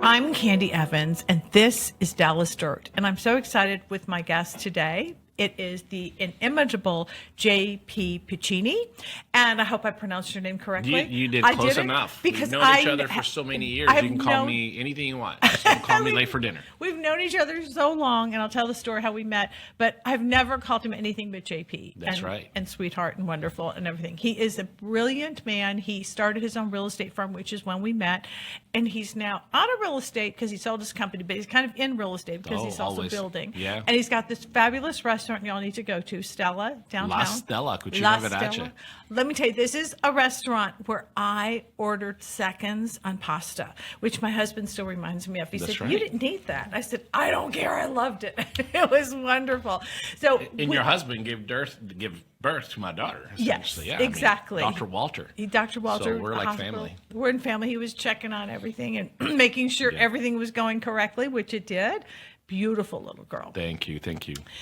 I'm Candy Evans, and this is Dallas Dirt. And I'm so excited with my guest today. It is the inimitable JP Piccinini, and I hope I pronounced your name correctly. You did close enough. Because we've known each other for so many years. You can call me anything you want. Just don't call me late for dinner. We've known each other so long, and I'll tell the story how we met, but I've never called him anything but JP. That's right. And sweetheart and wonderful and everything. He is a brilliant man. He started his own real estate firm, which is when we met, and he's now out of real estate because he sold his company, but he's kind of in real estate because he's also always building. Yeah. And he's got this fabulous restaurant y'all need to go to, Stella, downtown. La Stella, La Stella. Let me tell you, this is a restaurant where I ordered seconds on pasta, which my husband still reminds me of. He said, "You didn't need that." I said, "I don't care. I loved it." It was wonderful. So, your husband gave birth to my daughter. Yes, yeah, exactly. I mean, Dr. Walter. Dr. Walter. So we're like family. We're in family. He was checking on everything and making sure everything was going correctly, which it did. Beautiful little girl. Thank you.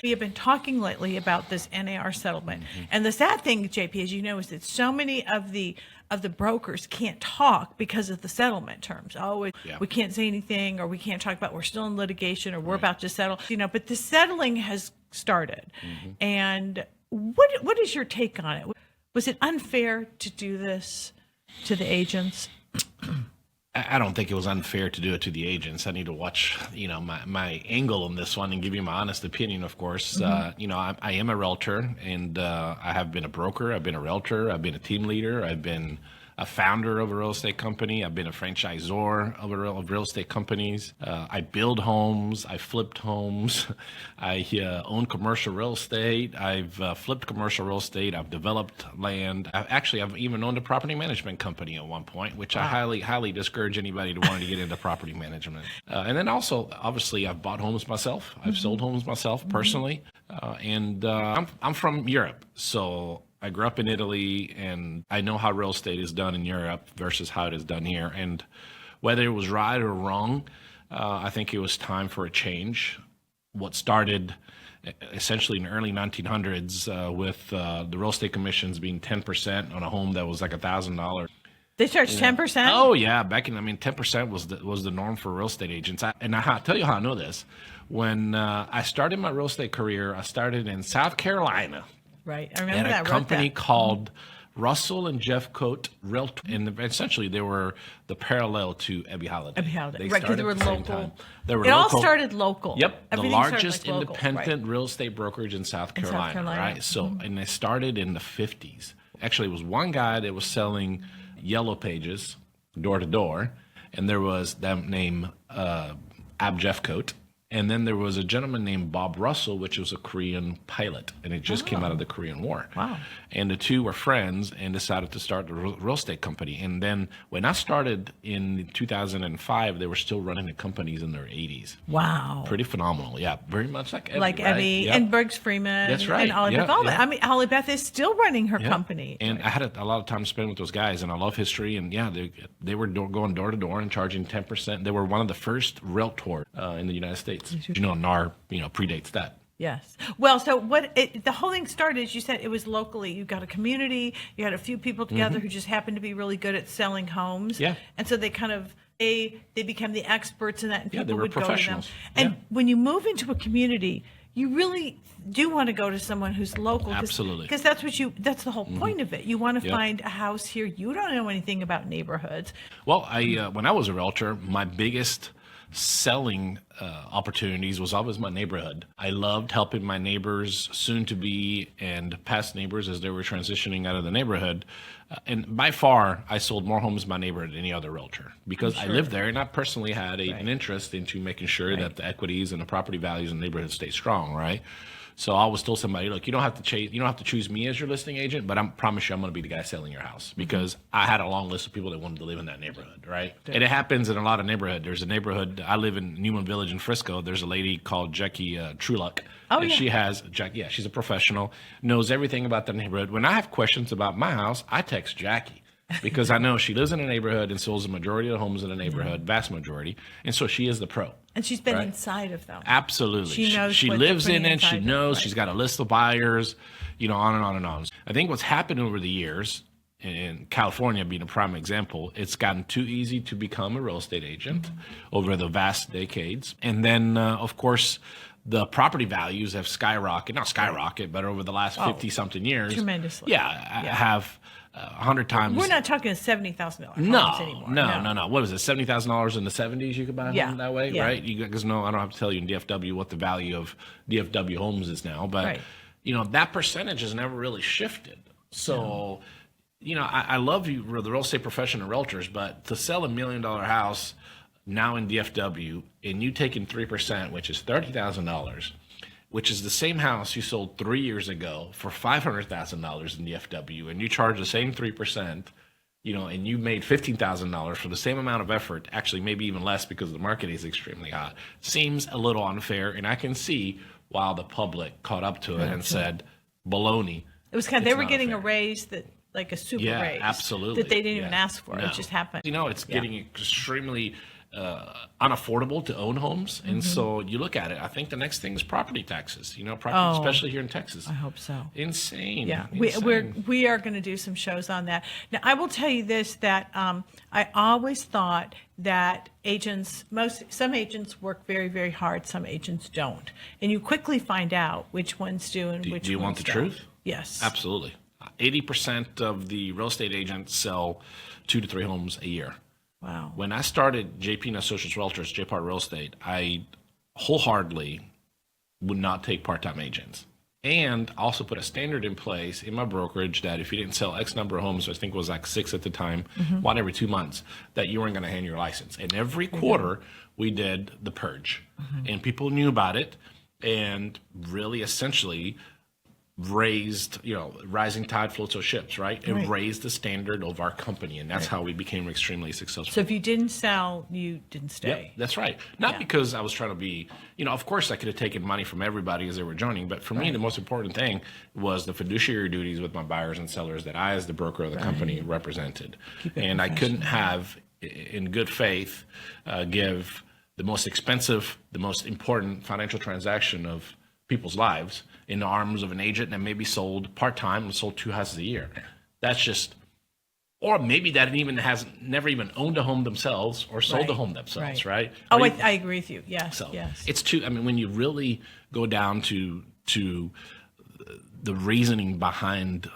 We have been talking lately about this NAR settlement. And the sad thing, JP, as you know, is that so many of the brokers can't talk because of the settlement terms. We can't say anything, or we can't talk about we're still in litigation, or we're about to settle. But the settling has started. And what is your take on it? Was it unfair to do this to the agents? I don't think it was unfair to do it to the agents. I need to watch, my angle on this one and give you my honest opinion, of course. I am a realtor, and I have been a broker. I've been a realtor. I've been a team leader. I've been a founder of a real estate company. I've been a franchisor of real estate companies. I build homes. I flipped homes. I own commercial real estate. I've flipped commercial real estate. I've developed land. I've even owned a property management company at one point, which I highly discourage anybody to want to get into property management. And then also, obviously, I've bought homes myself. I've sold homes myself personally. And I'm from Europe, so I grew up in Italy, and I know how real estate is done in Europe versus how it is done here. And whether it was right or wrong, I think it was time for a change. What started essentially in the early 1900s with the real estate commissions being 10% on a home that was like $1,000. They charged 10%? Oh, yeah. 10% was the norm for real estate agents. I'll tell you how I know this. When I started my real estate career, I started in South Carolina. Right, I remember that. At a company called Russell and Jeff Coat Realtor, and essentially they were the parallel to Ebby Holiday. Right, because they were local. It all started local. Yep, Everything the largest local, independent real estate brokerage in South Carolina. Right? So, and they started in the 50s. Actually, it was one guy that was selling yellow pages door to door, and there was them named Ab Jeff Coat. And then there was a gentleman named Bob Russell, which was a Korean pilot, and it just came out of the Korean War. Wow. And the two were friends and decided to start a real estate company. And then when I started in 2005, they were still running the companies in their 80s. Wow. Pretty phenomenal. Yeah, very much like Ebby. Like right? Ebby Yep. and Briggs Freeman. That's right. And Ollie Beth. I mean, Ollie Beth is still running her company. And I had a lot of time spent with those guys, and I love history. And they were going door to door and charging 10%. They were one of the first realtors in the United States. NAR, predates that. Yes. Well, so the whole thing started, as you said, it was locally. You got a community, you had a few people together who just happened to be really good at selling homes. Yeah. And so they kind of, they became the experts in that, and people they were would go to them. professionals. And when you move into a community, you really do want to go to someone who's local. Absolutely. Because that's the whole point of it. You want to find a house here. You don't know anything about neighborhoods. Well, when I was a realtor, my biggest selling opportunities was always my neighborhood. I loved helping my neighbors, soon to be and past neighbors, as they were transitioning out of the neighborhood. And by far, I sold more homes in my neighborhood than any other realtor because I lived there, and I personally had an interest into making sure that the equities and the property values in the neighborhood stay strong, right? So I always told somebody, look, you don't have to choose me as your listing agent, but I promise you I'm going to be the guy selling your house because I had a long list of people that wanted to live in that neighborhood, right? And it happens in a lot of neighborhoods. There's a neighborhood, I live in Newman Village in Frisco. There's a lady called Jackie Trueluck. She has, she's a professional, knows everything about the neighborhood. When I have questions about my house, I text Jackie. Because I know she lives in a neighborhood and sells the majority of the homes in the neighborhood, vast majority. And so she is the pro. And she's been inside of them. Absolutely. She knows she lives in it. She knows. Right. She's got a list of buyers, on and on and on. I think what's happened over the years in California being a prime example, it's gotten too easy to become a real estate agent over the vast decades. And then, of course, the property values have skyrocketed, not skyrocket, but over the last 50 something years. Tremendously. Have 100 times. We're not talking $70,000 homes anymore. No. What was it? $70,000 in the 70s you could buy a home that way, yeah. right? You guys know I don't have to tell you in DFW what the value of DFW homes is now, but that percentage has never really shifted. So, I love you, the real estate professional realtors, but to sell $1 million house now in DFW and you taking 3%, which is $30,000, which is the same house you sold 3 years ago for $500,000 in DFW, and you charge the same 3%, and you made $15,000 for the same amount of effort, actually maybe even less because the market is extremely hot, seems a little unfair. And I can see why the public caught up to it and said, baloney. It was they were getting a raise like a super raise. Absolutely. That they didn't even ask for. No. It just happened. It's getting extremely unaffordable to own homes. And so you look at it, I think the next thing is property taxes, especially here in Texas. I hope so. Insane. Yeah. Insane. We are going to do some shows on that. Now, I will tell you this, that I always thought that some agents work very, very hard. Some agents don't. And you quickly find out which ones do and which ones don't. Do you want the truth? Yes. Absolutely. 80% of the real estate agents sell 2 to 3 homes a year. Wow. When I started JP and Associates Realtors, JPAR Real Estate, I wholeheartedly would not take part-time agents. And also put a standard in place in my brokerage that if you didn't sell X number of homes, I think it was like 6 at the time, 1 every 2 months, that you weren't going to hand your license. And every quarter we did the purge. And people knew about it and really essentially raised, rising tide floats all ships, right? And raised the standard of our company. And that's how we became extremely successful. So if you didn't sell, you didn't stay. Yep, that's right. Not because I was trying to be, of course I could have taken money from everybody as they were joining. But for me, the most important thing was the fiduciary duties with my buyers and sellers that I, as the broker of the company, represented. And I couldn't have, in good faith, give the most expensive, the most important financial transaction of people's lives in the arms of an agent that maybe sold part-time and sold 2 houses a year. That's just, or maybe that never even owned a home themselves or sold a home themselves, right? Oh, I agree with you. Yes, so yes. It's when you really go down to the reasoning behind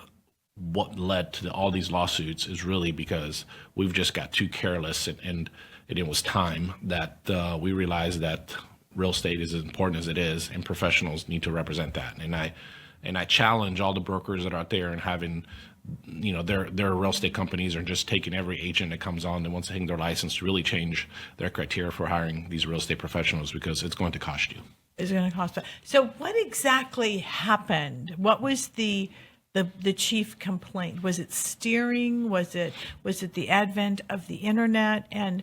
what led to all these lawsuits is really because we've just got too careless and it was time that we realized that real estate is as important as it is, and professionals need to represent that. And I challenge all the brokers that are out there and having, their real estate companies are just taking every agent that comes on that wants to hang their license to really change their criteria for hiring these real estate professionals, because it's going to cost you. It's going to cost. So what exactly happened? What was the chief complaint? Was it steering? Was it the advent of the internet and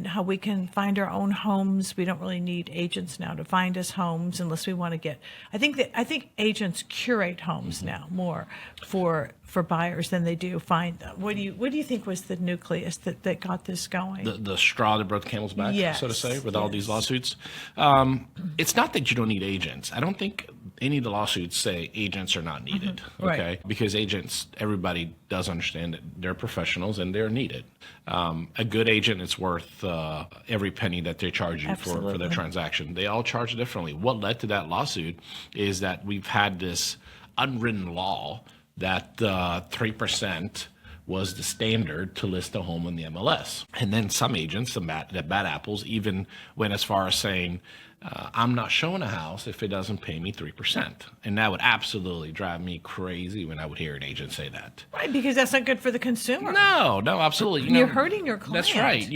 how we can find our own homes? We don't really need agents now to find us homes unless we want to get. I think agents curate homes now more for buyers than they do find them. What do you think was the nucleus that got this going? The straw that broke the camel's back, so to say, with all these lawsuits. It's not that you don't need agents. I don't think any of the lawsuits say agents are not needed. Okay, because agents, everybody does understand that they're professionals and they're needed. A good agent is worth every penny that they charge you for their transaction. They all charge differently. What led to that lawsuit is that we've had this unwritten law that 3% was the standard to list a home in the MLS. And then some agents, the bad apples, even went as far as saying, I'm not showing a house if it doesn't pay me 3%. And that would absolutely drive me crazy when I would hear an agent say that. Right, because that's not good for the consumer. No, absolutely. You're hurting your client. That's right.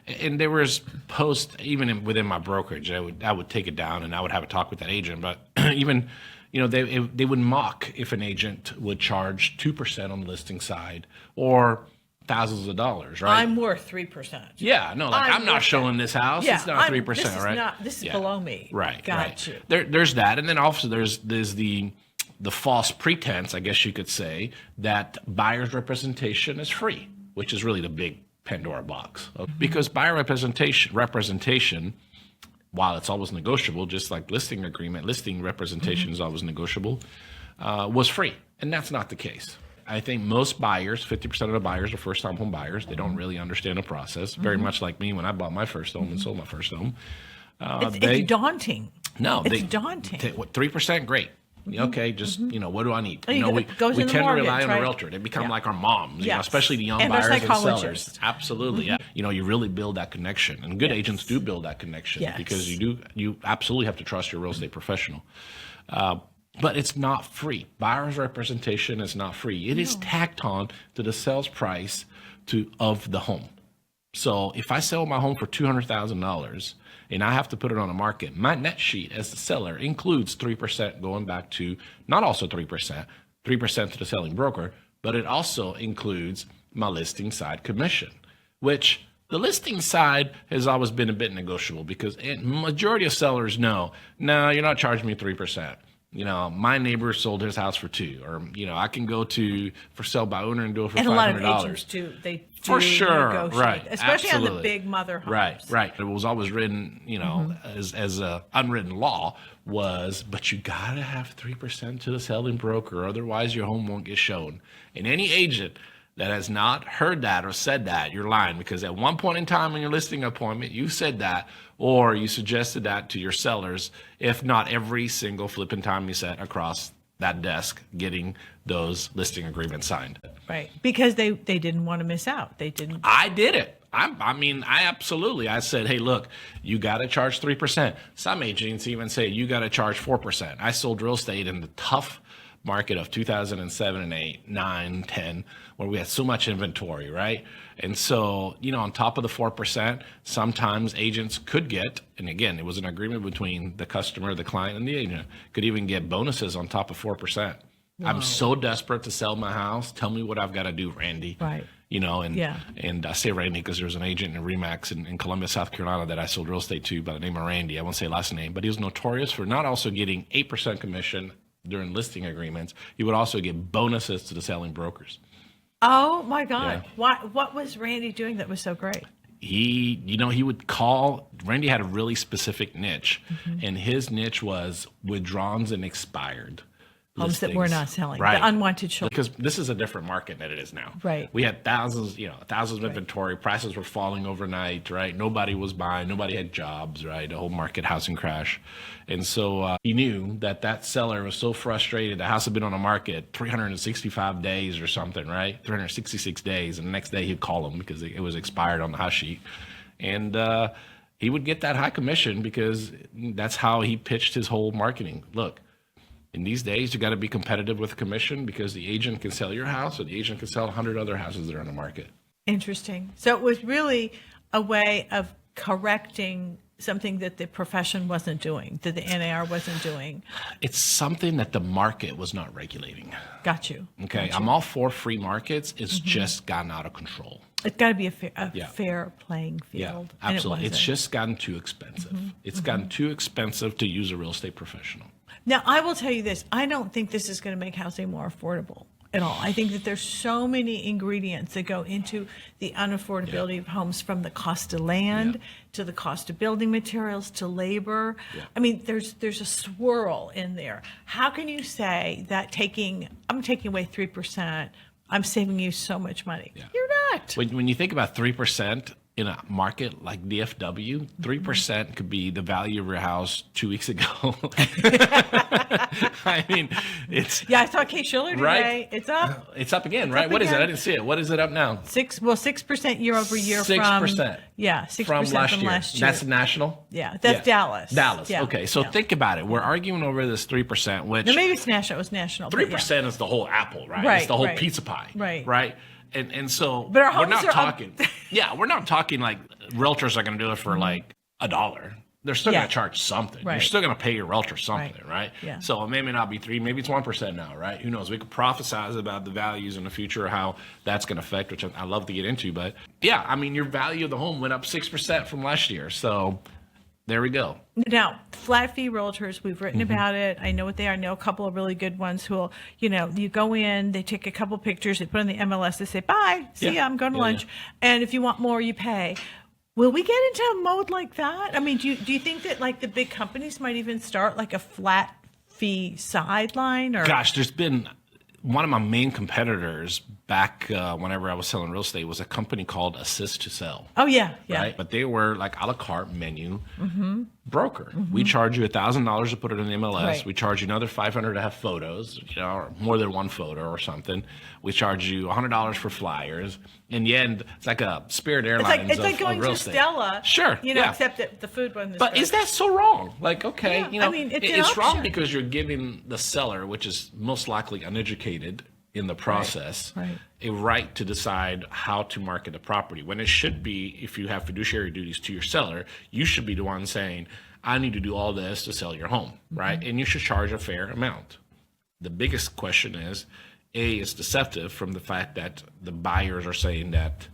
And there was posts, even within my brokerage, I would take it down and I would have a talk with that agent. But even, they would mock if an agent would charge 2% on the listing side or thousands of dollars, right? I'm worth 3%. Yeah, no, I'm not showing this house. Yeah, it's not 3%, right? This is below me. Right. Got you. There's that, and then also there's the false pretense, I guess you could say, that buyer's representation is free, which is really the big Pandora box. Because buyer representation, while it's always negotiable, just like listing representation is always negotiable, was free, and that's not the case. I think most buyers, 50% of the buyers are first-time home buyers. They don't really understand the process. Very much like me when I bought my first home and sold my first home. It's daunting. No, it's daunting. 3%, great. Okay, just what do I need? Oh, we goes we in the tend to rely mortgage, on right? a realtor. They become like our moms, especially the young And our buyers and sellers. psychologists. Absolutely, yeah. You really build that connection, and good agents do build that connection because you absolutely have to trust your real estate professional. But it's not free. Buyer's representation is not free. It is tacked on to the sales price of the home. So if I sell my home for $200,000 and I have to put it on the market, my net sheet as the seller includes 3% going back to, not also 3%, 3% to the selling broker, but it also includes my listing side commission, which the listing side has always been a bit negotiable because majority of sellers know, no, you're not charging me 3%. My neighbor sold his house for $2,000, or I can go to for sale by owner and do it for $500. And a lot of agents do. They do for sure, negotiate, right? Especially Absolutely. on the big mother homes. Right. It was always written, as a unwritten law was, but you gotta have 3% to the selling broker, otherwise your home won't get shown. And any agent that has not heard that or said that, you're lying, because at one point in time in your listing appointment, you said that, or you suggested that to your sellers, if not every single flipping time you sat across that desk getting those listing agreements signed. Right. Because they didn't want to miss out. They didn't. I did it. I said, hey, look, you got to charge 3%. Some agents even say you got to charge 4%. I sold real estate in the tough market of 2007 and 8, 9, 10, where we had so much inventory, right? And so, on top of the 4%, sometimes agents could get, and again, it was an agreement between the customer, the client, and the agent, could even get bonuses on top of 4%. Wow. I'm so desperate to sell my house. Tell me what I've got to do, Randy. Right. And I say Randy because there was an agent in Remax in Columbia, South Carolina that I sold real estate to by the name of Randy. I won't say last name, but he was notorious for not also getting 8% commission during listing agreements. He would also get bonuses to the selling brokers. Oh my God. Yeah. What was Randy doing that was so great? He would call. Randy had a really specific niche, and his niche was withdrawns and expired homes listings. That we're not selling, right? The unwanted children. Because this is a different market than it is now. Right. We had thousands of inventory. Prices were falling overnight, right? Nobody was buying. Nobody had jobs, right? The whole market housing crash. And so he knew that seller was so frustrated. The house had been on the market 365 days or something, right? 366 days. And the next day he'd call him because it was expired on the house sheet. And he would get that high commission because that's how he pitched his whole marketing. Look, in these days, you got to be competitive with commission because the agent can sell your house or the agent can sell 100 other houses that are on the market. Interesting. So it was really a way of correcting something that the profession wasn't doing, that the NAR wasn't doing. It's something that the market was not regulating. Got you. Okay. I'm all for free markets. It's just gotten out of control. It's got to be a fair playing field. Yeah, absolutely. It's just gotten too expensive. It's gotten too expensive to use a real estate professional. Now, I will tell you this. I don't think this is going to make housing more affordable at all. I think that there's so many ingredients that go into the unaffordability of homes, from the cost of land to the cost of building materials to labor. I mean, there's a swirl in there. How can you say that I'm taking away 3%, I'm saving you so much money? You're not. When you think about 3%, in a market like DFW, 3% could be the value of your house 2 weeks ago. I mean, it's... Yeah, I saw Kate Schiller today. Right? It's up. It's up again, right? What is it? I didn't see it. What is it up now? 6% year over year 6%. Yeah, 6% from last year. Last year. That's national? Yeah, that's Dallas. Dallas. Yeah. Okay, so think about it. We're arguing over this 3%, which... No, maybe it's national. It was national. 3% is the whole apple, right? It's the whole pizza pie. Right? And so but our we're not homes are talking. We're not talking like realtors are going to do it for like $1. They're still going to charge something. You're still going to pay your realtor something, right? Yeah. So it may not be 3, maybe it's 1% now, right? Who knows? We could prophesize about the values in the future, how that's going to affect, which I love to get into. But yeah, I mean, your value of the home went up 6% from last year. So there we go. Now, flat fee realtors, we've written about it. I know what they are. I know a couple of really good ones who will, you go in, they take a couple pictures, they put on the MLS, they say, bye, see ya, I'm going to lunch. And if you want more, you pay. Will we get into a mode like that? I mean, do you think that like the big companies might even start like a flat fee sideline? Or Gosh, there's been one of my main competitors back whenever I was selling real estate was a company called Assist to Sell. Oh, yeah. Yeah. Right? But they were like a la carte menu broker. We charge you $1,000 to put it in the MLS. Right. We charge you another $500 to have photos, or more than one photo or something. We charge you $100 for flyers. In the end, it's like a Spirit Airlines It's like going of real to estate. Stella. Sure. Except that the food wasn't as But good. is that so wrong? Like, okay, Yeah, I mean, it's an it's wrong option. because you're giving the seller, which is most likely uneducated in the process, Right. a right to decide how to market the property. When it should be, if you have fiduciary duties to your seller, you should be the one saying, I need to do all this to sell your home, right? And you should charge a fair amount. The biggest question is, A, it's deceptive from the fact that the buyers are saying that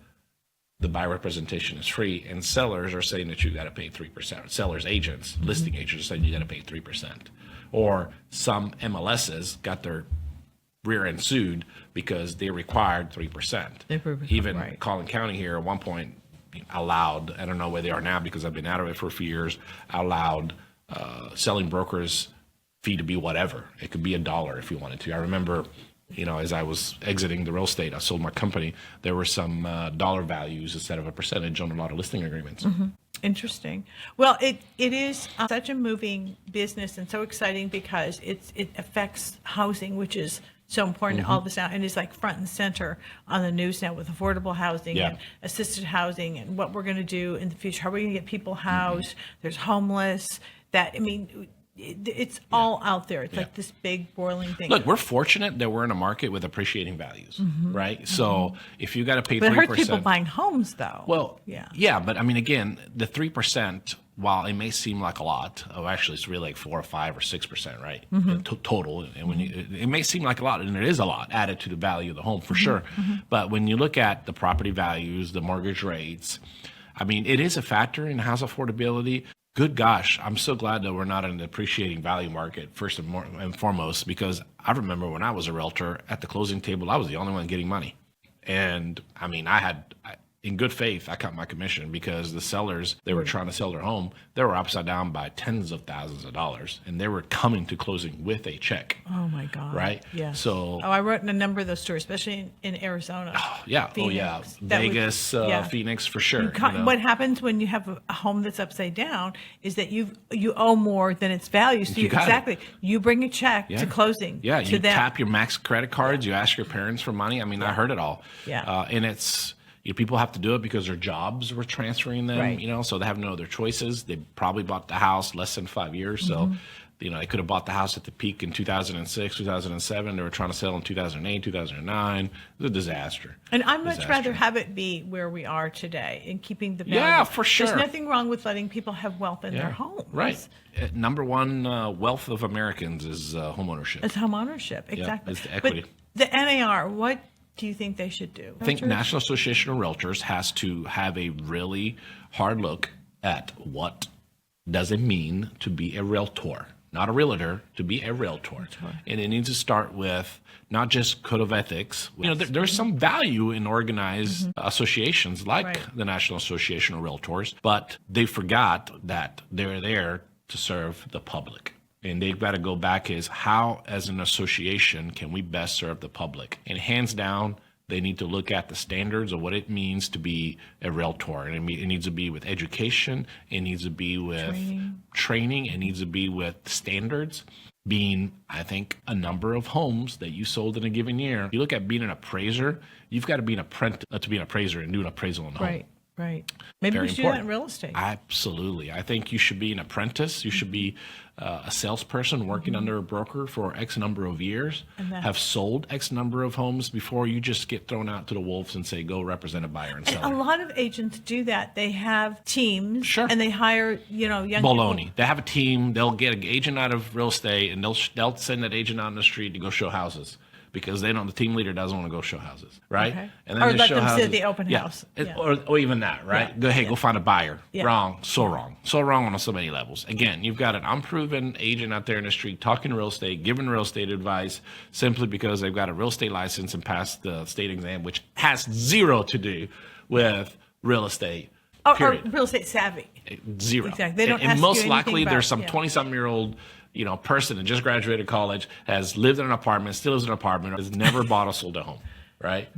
the buyer representation is free, and sellers are saying that you got to pay 3%. Sellers, agents, listing agents are saying you got to pay 3%. Or some MLSs got their rear end sued because they required 3%. Even right. Collin County here at one point allowed, I don't know where they are now because I've been out of it for a few years, allowed selling brokers fee to be whatever. It could be $1 if you wanted to. I remember, as I was exiting the real estate, I sold my company, there were some dollar values instead of a percentage on a lot of listing agreements. Interesting. Well, it is such a moving business and so exciting because it affects housing, which is so important all this now, and it's like front and center on the news now with affordable housing and assisted housing and what we're going to do in the future. How are we going to get people housed? There's homeless. It's all out there. It's like this big boiling thing. Look, we're fortunate that we're in a market with appreciating values, right? So if you got to pay 3%. But it hurts people buying homes, though. Well, yeah, but I mean, again, the 3%, while it may seem like a lot, actually it's really like 4 or 5 or 6%, right? Total. And when it may seem like a lot, and it is a lot added to the value of the home for sure. But when you look at the property values, the mortgage rates, I mean, it is a factor in house affordability. Good gosh, I'm so glad that we're not in the appreciating value market first and foremost, because I remember when I was a realtor at the closing table, I was the only one getting money. And I mean, in good faith, I cut my commission because the sellers, they were trying to sell their home. They were upside down by tens of thousands of dollars, and they were coming to closing with a check. Oh my God. Right? Yeah. So. I wrote in a number of those stores, especially in Arizona. Yeah. Phoenix. Vegas, Phoenix for sure. What happens when you have a home that's upside down is that you owe more than its value. So you bring a check to closing. Yeah, to you them. tap your max credit cards. You ask your parents for money. I mean, I heard it all. Yeah. And it's. People have to do it because their jobs were transferring them, right. So they have no other choices. They probably bought the house less than 5 years. So, they could have bought the house at the peak in 2006, 2007. They were trying to sell in 2008, 2009. It was a disaster. And I'd much rather have it be where we are today in keeping the value. Yeah, for sure. There's nothing wrong with letting people have wealth in their homes. Right. Number one wealth of Americans is homeownership. It's homeownership, exactly. It's the equity. But the NAR, what do you think they should do? I think National Association of Realtors has to have a really hard look at what does it mean to be a realtor, not a realtor, to be a realtor. And it needs to start with not just code of ethics. There's some value in organized associations like the National Association of Realtors, but they forgot that they're there to serve the public. And they've got to go back is how, as an association, can we best serve the public? And hands down, they need to look at the standards of what it means to be a realtor. And it needs to be with education. It needs to be with training. It needs to be with standards. Being, I think, a number of homes that you sold in a given year. You look at being an appraiser, you've got to be an apprentice to be an appraiser and do an appraisal in a home. Right. Maybe we should do that in real estate. Absolutely. I think you should be an apprentice. You should be a salesperson working under a broker for X number of years, have sold X number of homes before you just get thrown out to the wolves and say, go represent a buyer and seller. A lot of agents do that. They have teams and they hire, young Baloney. people. They have a team. They'll get an agent out of real estate and they'll send that agent out on the street to go show houses. Because the team leader doesn't want to go show houses, right? Okay. And or they let show them houses. sit at the open house. Or even that, right? Go find a buyer. Wrong. So wrong on so many levels. Again, you've got an unproven agent out there in the street talking real estate, giving real estate advice simply because they've got a real estate license and passed the state exam, which has zero to do with real estate. Or real estate savvy. Zero. Exactly. They don't and ask most you likely anything there's about, some 20-something-year-old person that just graduated college, has lived in an apartment, still lives in an apartment, has never bought or sold a home, right?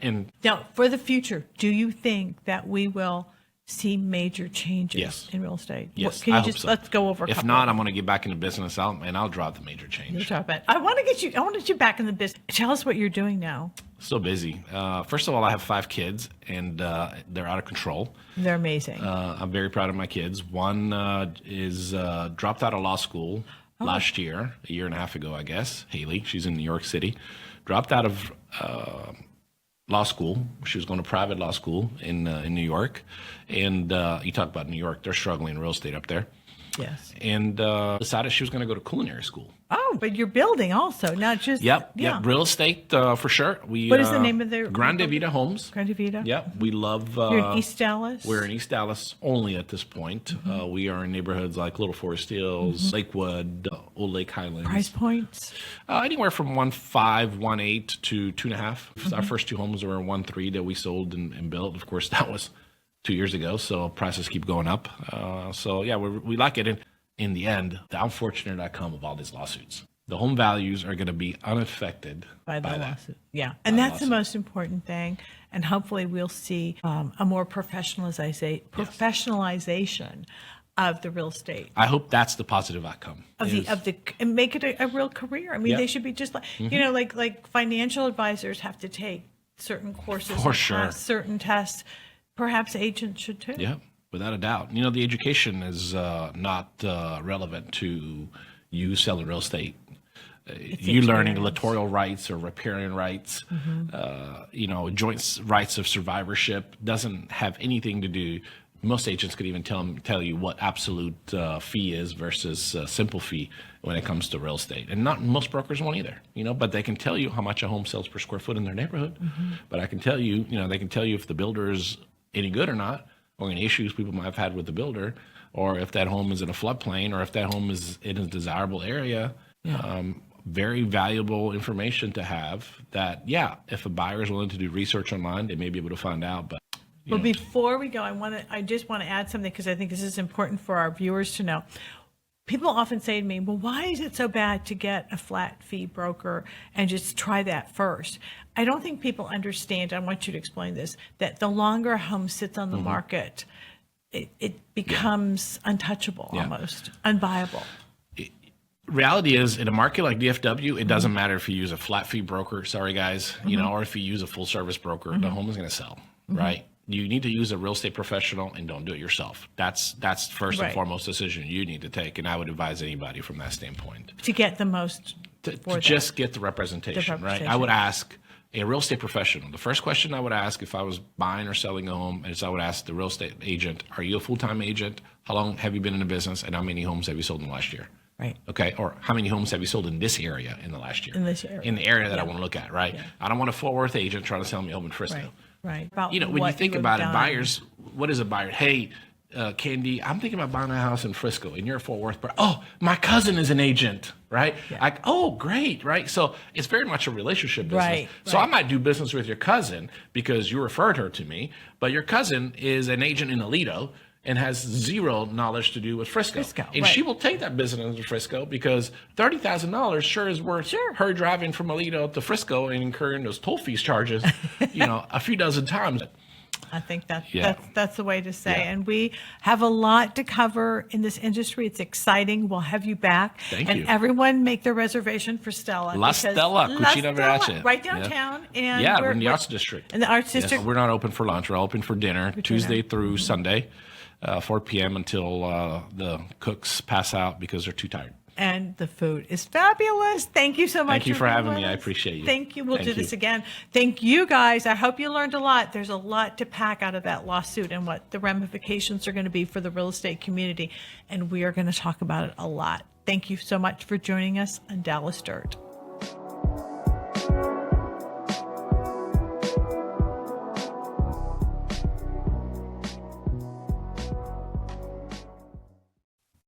And Now, for the future, do you think that we will see major changes Yes. in real estate? yes, Can I you hope just so. let's go over? A If couple not, of I'm going to get back into business, and I'll drive the major You'll change. drop it. I want to get you back in the business. Tell us what you're doing now. So busy. First of all, I have 5 kids, and they're out of control. They're amazing. I'm very proud of my kids. One is dropped out of law school last year, a year and a half ago, I guess. Haley, she's in New York City, dropped out of law school. She was going to private law school in New York, and you talk about New York; they're struggling in real estate up there. Yes. And decided she was going to go to culinary school. Oh, but you're building also, not just. Yep. Yeah. Yep. Real estate for sure. What is the name of their Grande Vida Homes? Grande Vida? Yep. We love. You're in East Dallas? We're in East Dallas only at this point. We are in neighborhoods like Little Forest Hills, Lakewood, Old Lake Highlands. Price points? Anywhere from 1.5, 1.8 to 2.5. Our first 2 homes were 1.3 that we sold and built. Of course, that was 2 years ago, so prices keep going up. So yeah, we like it. And in the end, the unfortunate outcome of all these lawsuits, the home values are going to be unaffected By the that. lawsuit. Yeah. And that's the most important thing. And hopefully we'll see a more professionalization of the real estate. I hope that's the positive outcome. And make it a real career. I mean, Yeah. they should be just like, like financial advisors have to take certain courses, For and sure. pass certain tests. Perhaps agents should too. Yeah, without a doubt. The education is not relevant to you selling real estate. You learning experience. littoral rights or riparian rights, joint rights of survivorship doesn't have anything to do. Most agents could even tell you what absolute fee is versus simple fee when it comes to real estate. And not most brokers won't either, but they can tell you how much a home sells per square foot in their neighborhood. But I can tell you, they can tell you if the builder is any good or not, or any issues people might have had with the builder, or if that home is in a floodplain, or if that home is in a desirable area. Very valuable information to have that, if a buyer is willing to do research online, they may be able to find out. But before we go, I just want to add something because I think this is important for our viewers to know. People often say to me, well, why is it so bad to get a flat fee broker and just try that first? I don't think people understand. I want you to explain this, that the longer a home sits on the market, it becomes untouchable, almost unviable. Reality is, in a market like DFW, it doesn't matter if you use a flat fee broker, sorry guys, or if you use a full service broker, the home is going to sell, right? You need to use a real estate professional and don't do it yourself. That's first and foremost decision you need to take, and I would advise anybody from that standpoint To get the most to just get the representation, right? I would ask a real estate professional. The first question I would ask if I was buying or selling a home is I would ask the real estate agent, are you a full-time agent? How long have you been in the business? And how many homes have you sold in the last year? Right. Okay. Or how many homes have you sold in this area in the last year? In this area. In the area that I want to look at, right? I don't want a Fort Worth agent trying to sell me a home in Frisco. Right. About When you think about it, buyers, what is a buyer? Hey, Candy, I'm thinking about buying a house in Frisco and you're a Fort Worth. Oh, my cousin is an agent, right? Oh, great, right? So it's very much a relationship business. Right. So I might do business with your cousin because you referred her to me, but your cousin is an agent in Aledo and has zero knowledge to do with Frisco. And she will take that business to Frisco because $30,000 sure is worth her driving from Aledo to Frisco and incurring those toll fees charges, a few dozen times. I think that's the way to say. And we have a lot to cover in this industry. It's exciting. We'll have you back. Thank you. Everyone make their reservation for Stella. La Stella, Cucina Verace. Right downtown. And we're in the Arts District. In the Arts District. We're not open for lunch. We're open for dinner, Tuesday through Sunday, 4 p.m. until the cooks pass out because they're too tired. And the food is fabulous. Thank you so much. Thank you for having me. I appreciate you. Thank you. We'll do this again. Thank you, guys. I hope you learned a lot. There's a lot to pack out of that lawsuit and what the ramifications are going to be for the real estate community. And we are going to talk about it a lot. Thank you so much for joining us on Dallas Dirt.